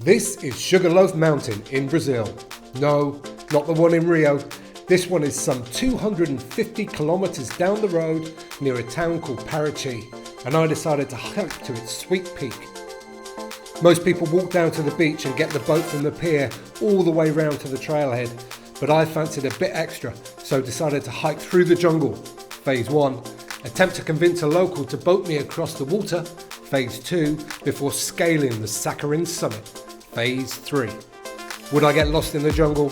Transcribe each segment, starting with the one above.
This is Sugar Loaf Mountain in Brazil. No, not the one in Rio. This one is some 250 kilometers down the road near a town called Paraty, and I decided to hike to its sweet peak. Most people walk down to the beach and get the boat from the pier all the way round to the trailhead, but I fancied a bit extra, so decided to hike through the jungle. Phase 1, attempt to convince a local to boat me across the water. Phase 2, before scaling the saccharine summit. Phase 3. Would I get lost in the jungle?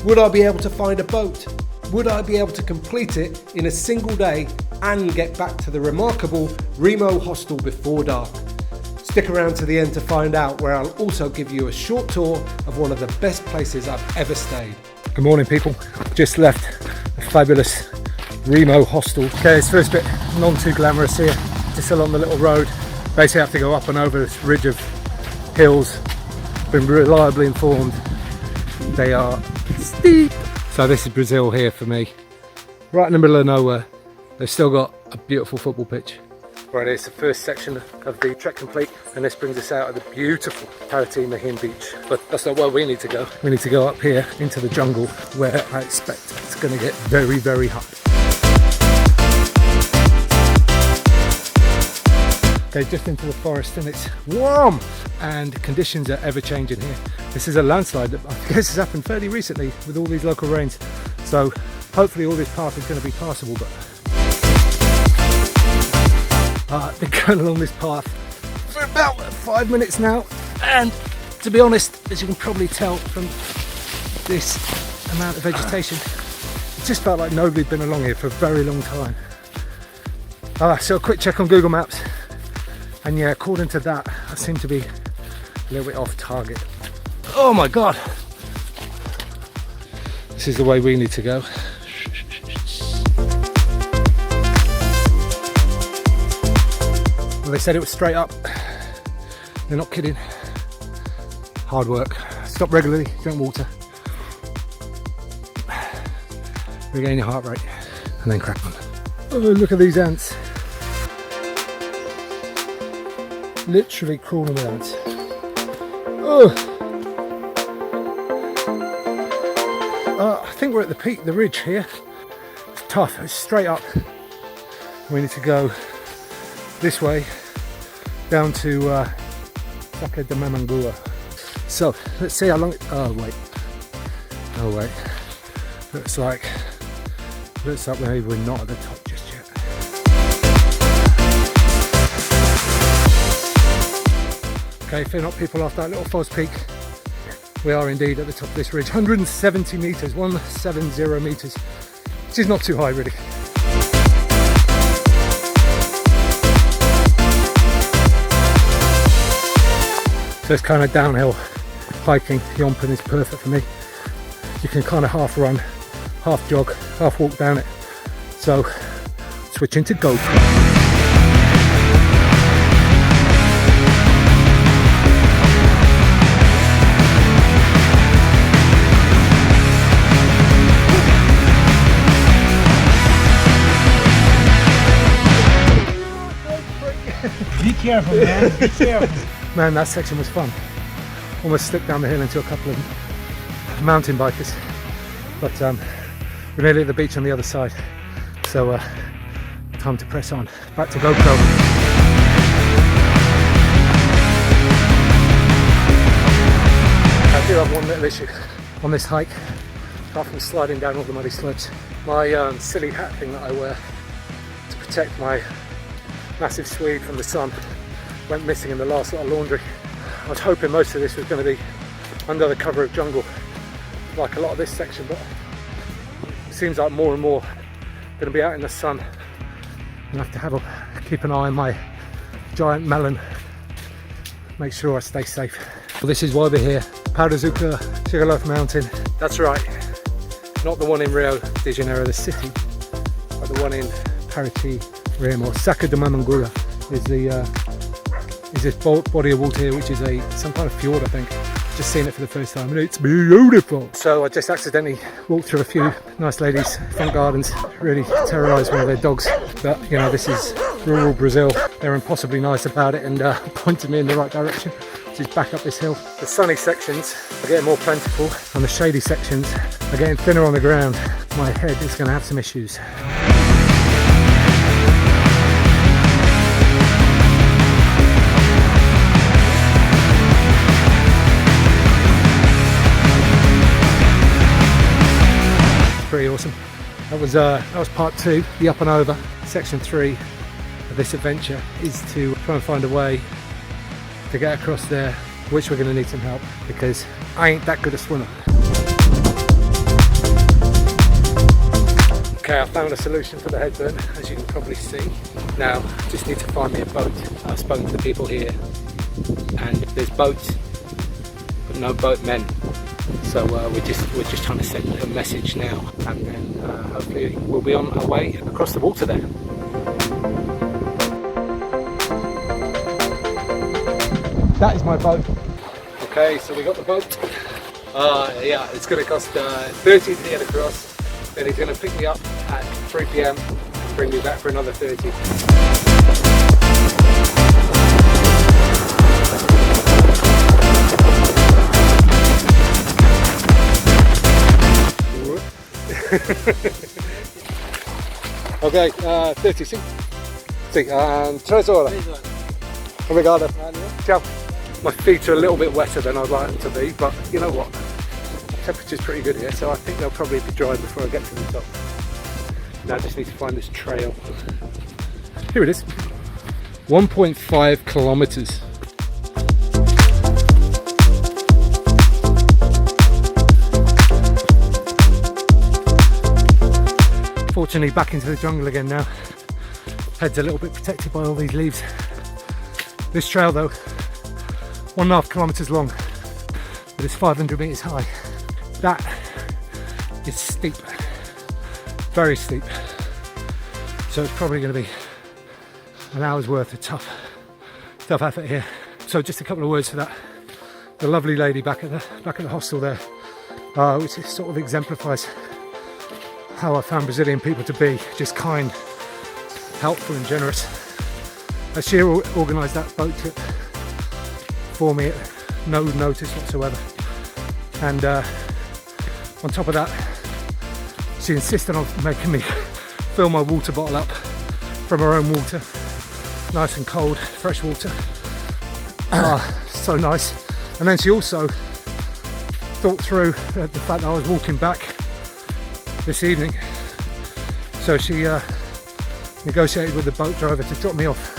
Would I be able to find a boat? Would I be able to complete it in a single day and get back to the remarkable Remo Hostel before dark? Stick around to the end to find out, where I'll also give you a short tour of one of the best places I've ever stayed. Good morning, people. Just left a fabulous Remo Hostel. Okay, it's first bit non too glamorous here, just along the little road. Basically have to go up and over this ridge of hills. Been reliably informed they are steep. So this is Brazil here for me, right in the middle of nowhere. They've still got a beautiful football pitch. Right, it's the first section of the trek complete, and this brings us out of the beautiful Paraty and I beach. But that's not where we need to go. We need to go up here into the jungle, where I expect it's going to get very, very hot. Okay, just into the forest, and it's warm, and conditions are ever changing here. This is a landslide that I guess has happened fairly recently with all these local rains, so hopefully all this path is going to be passable. But I've been going along this path for about 5 minutes now, and to be honest, as you can probably tell from this amount of vegetation, it just felt like nobody'd been along here for a very long time. So a quick check on Google Maps. And yeah, according to that, I seem to be a little bit off target. Oh my God! This is the way we need to go. Well, they said it was straight up. They're not kidding. Hard work. Stop regularly, drink water. Regain your heart rate, and then crack on. Oh, look at these ants. Literally crawling with ants. Oh. I think we're at the peak, the ridge here. It's tough, it's straight up. We need to go this way down to Saco de Mamangua. So let's see how long it, oh wait, looks like maybe we're not at the top just yet. Okay, fear not, people, after that little false peak, we are indeed at the top of this ridge. 170 metres, 170 metres, which is not too high really. So it's kind of downhill hiking. Yompin is perfect for me. You can kind of half run, half jog, half walk down it. So switching to GoPro. Be careful, man. Be careful. Man, that section was fun. Almost slipped down the hill into a couple of mountain bikers. But we're nearly at the beach on the other side. So time to press on. Back to GoPro. I do have one little issue on this hike, apart from sliding down all the muddy slopes. My silly hat thing that I wear to protect my massive Swede from the sun went missing in the last lot of laundry. I was hoping most of this was going to be under the cover of jungle, like a lot of this section, but it seems like more and more going to be out in the sun. I have to keep an eye on my giant melon, make sure I stay safe. Well, this is why we're here, Paraty, Sugar Loaf Mountain. That's right, not the one in Rio de Janeiro, the city, but the one in Paraty, Remo. Saco de Mamangua is this body of water here, which is some kind of fjord, I think. Just seen it for the first time, and it's beautiful. So I just accidentally walked through a few nice ladies' front gardens, really terrorised one of their dogs. But you know, this is rural Brazil. They're impossibly nice about it and pointed me in the right direction. which is back up this hill. The sunny sections are getting more plentiful and the shady sections are getting thinner on the ground. My head is going to have some issues. Pretty awesome. That was part 2, the up and over. Section 3 of this adventure is to try and find a way to get across there, which we're going to need some help because I ain't that good a swimmer. Okay, I found a solution for the headburn, as you can probably see. Now, just need to find me a boat. I've spoken to the people here and there's boats, but no boatmen. So we're just trying to send a message now, and then hopefully we'll be on our way across the water there. That is my boat. Okay, so we got the boat. Yeah, it's going to cost 30 to get across. Then he's going to pick me up at 3 PM and bring me back for another 30. Ok, 30, sì? Sì, Tresora. Obrigado. Ciao. My feet are a little bit wetter than I'd like them to be, but you know what? The temperature's pretty good here, so I think they'll probably be dry before I get to the top. Now I just need to find this trail. Here it is. 1.5 kilometers. Fortunately back into the jungle again now. Head's a little bit protected by all these leaves. This trail though, 1.5 kilometers long, but it's 500 meters high. That is steep, very steep. So it's probably going to be an hour's worth of tough effort here. So just a couple of words for that. The lovely lady back at the hostel there, which sort of exemplifies how I found Brazilian people to be, just kind, helpful and generous. She organised that boat trip for me at no notice whatsoever, and on top of that she insisted on making me fill my water bottle up from her own water, nice and cold, fresh water. So nice. And then she also thought through the fact that I was walking back this evening, so she negotiated with the boat driver to drop me off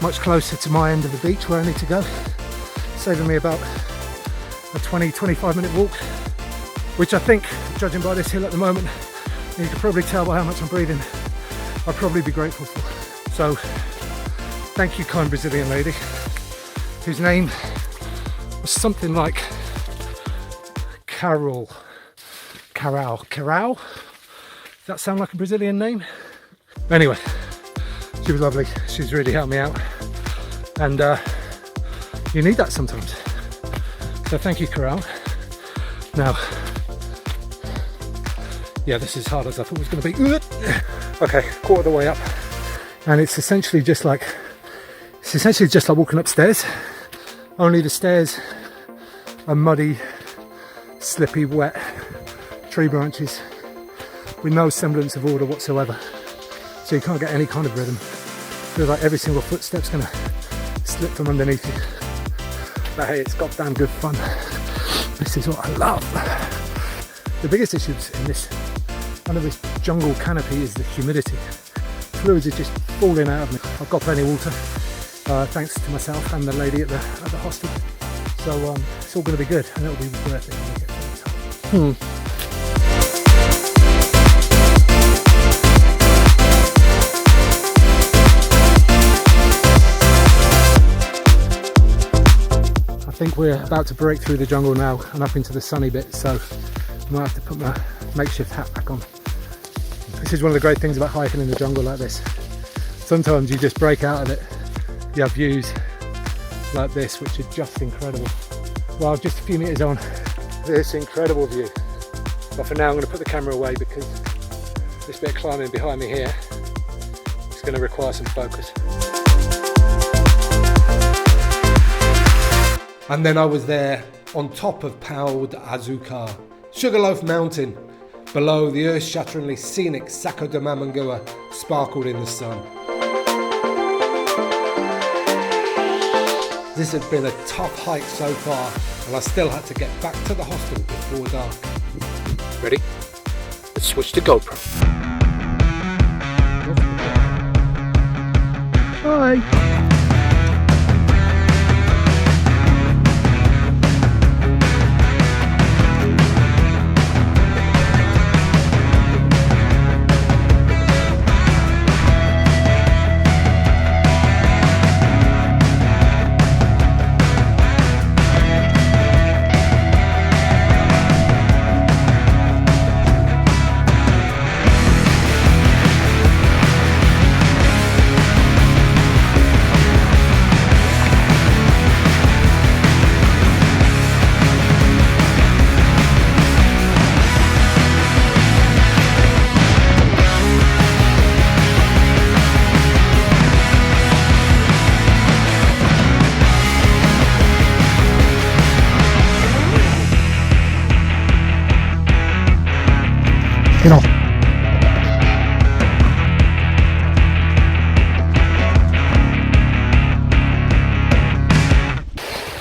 much closer to my end of the beach where I need to go, saving me about a 20-25 minute walk, which I think, judging by this hill at the moment, you can probably tell by how much I'm breathing, I'll probably be grateful for. So thank you, kind Brazilian lady, whose name was something like Carol. Does that sound like a Brazilian name? Anyway, she was lovely. She's really helped me out, and you need that sometimes. So thank you, Carol. Now, yeah, this is as hard as I thought it was going to be. Okay, quarter of the way up, and it's essentially just like walking upstairs. Only the stairs are muddy, slippy, wet tree branches with no semblance of order whatsoever, so you can't get any kind of rhythm. Feels like every single footstep's gonna slip from underneath you. But hey, it's goddamn good fun. This is what I love. The biggest issues in this, under this jungle canopy, is the humidity. Fluids are just falling out of me. I've got plenty of water, thanks to myself and the lady at the hostel. So it's all gonna be good, and it'll be worth it when we get to the top. I think we're about to break through the jungle now and up into the sunny bit, so I might have to put my makeshift hat back on. This is one of the great things about hiking in the jungle like this. Sometimes you just break out of it, you have views like this which are just incredible. Well, just a few meters on, this incredible view. But for now I'm going to put the camera away because this bit of climbing behind me here is going to require some focus. And then I was there on top of Pau de Azúcar, Sugar Loaf Mountain. Below, the earth-shatteringly scenic Saco de Mamangua sparkled in the sun. This had been a tough hike so far, and I still had to get back to the hostel before dark. Ready? Let's switch to GoPro. Bye. Get off.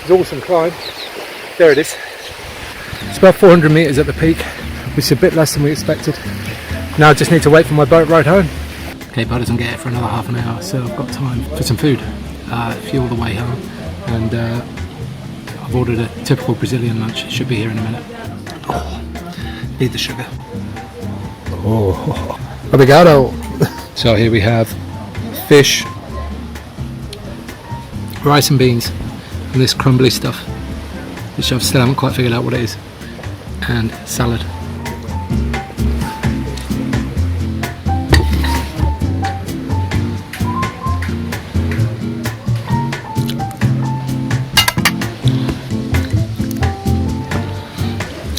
It's an awesome climb. There it is. It's about 400 metres at the peak, which is a bit less than we expected. Now I just need to wait for my boat ride home. Okay, boat doesn't get it for another half an hour, so I've got time for some food. Fuel the way home, and I've ordered a typical Brazilian lunch. It should be here in a minute. Oh, need the sugar. Oh, obrigado. So here we have fish, rice and beans, and this crumbly stuff, which I still haven't quite figured out what it is, and salad.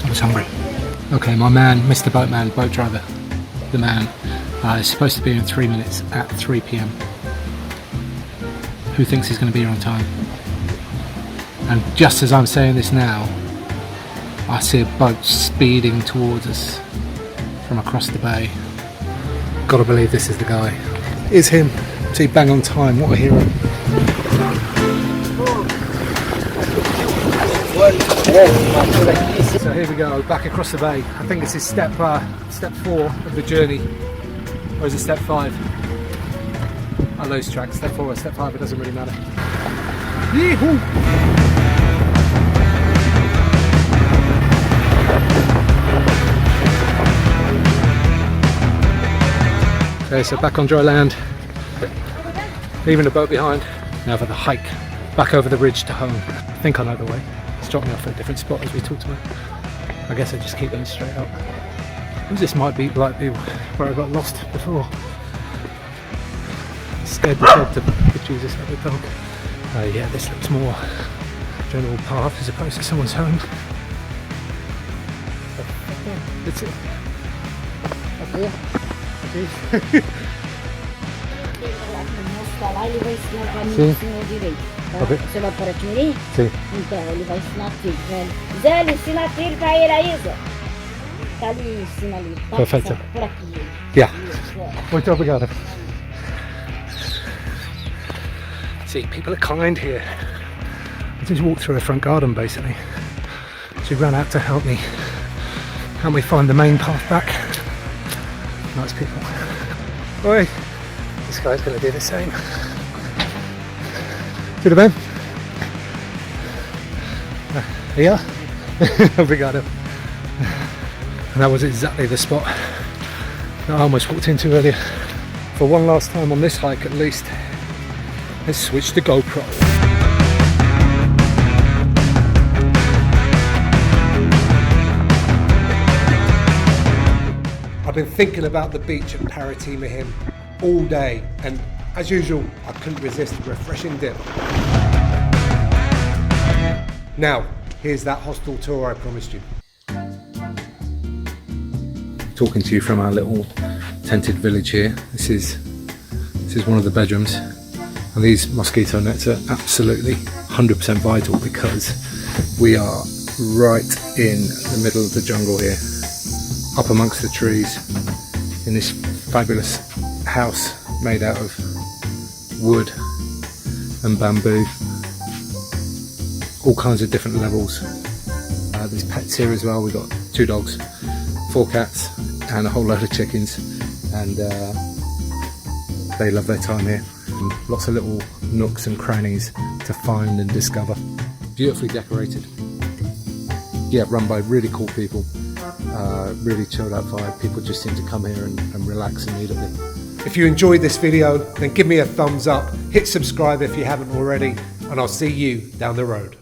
I was hungry. Okay, my man, Mr. Boatman, boat driver, the man, is supposed to be in 3 minutes at 3 p.m. Who thinks he's going to be here on time? And just as I'm saying this now, I see a boat speeding towards us from across the bay. Gotta believe this is the guy. It's him. See, bang on time. What a hero. So here we go, back across the bay. I think this is step 4 of the journey. Or is it step 5? I lose track. Step 4 or step 5, it doesn't really matter. Yee-hoo! Okay, so back on dry land, leaving the boat behind. Now for the hike back over the ridge to home. I think I know the way. It's dropped me off at a different spot as we talked about. I guess I just keep going straight up. This might be like where I got lost before. Scared the dog to Jesus out of the dog. Yeah, this looks more general path as opposed to someone's home. That's it. Up here. Lá ele vai ensinar o caminho pro senhor direito. Tá? Você vai para Tiri? Sim. Então ele vai ensinar trilho, velho. Zé, ele ensina trilho pra ele aí, Zé. Tá ali, ensina ali. Tá? Perfeito. Por aqui. Yeah. Isso, Muito obrigado. See, people are kind here. I just walked through a front garden basically. She ran out to help me find the main path back. Nice people. Oi, this guy's going to do the same. Tudo bem? Yeah? Obrigado. And that was exactly the spot that I almost walked into earlier. For one last time on this hike at least, let's switch to GoPro. I've been thinking about the beach at Paraty and I all day, and as usual, I couldn't resist a refreshing dip. Now, here's that hostel tour I promised you. Talking to you from our little tented village here. This is one of the bedrooms, and these mosquito nets are absolutely 100% vital because we are right in the middle of the jungle here, up amongst the trees, in this fabulous house made out of wood and bamboo, all kinds of different levels. There's pets here as well. We've got 2 dogs, 4 cats and a whole load of chickens, and they love their time here. And lots of little nooks and crannies to find and discover. Beautifully decorated. Yeah, run by really cool people. Really chilled out vibe. People just seem to come here and relax immediately. If you enjoyed this video, then give me a thumbs up, hit subscribe if you haven't already, and I'll see you down the road.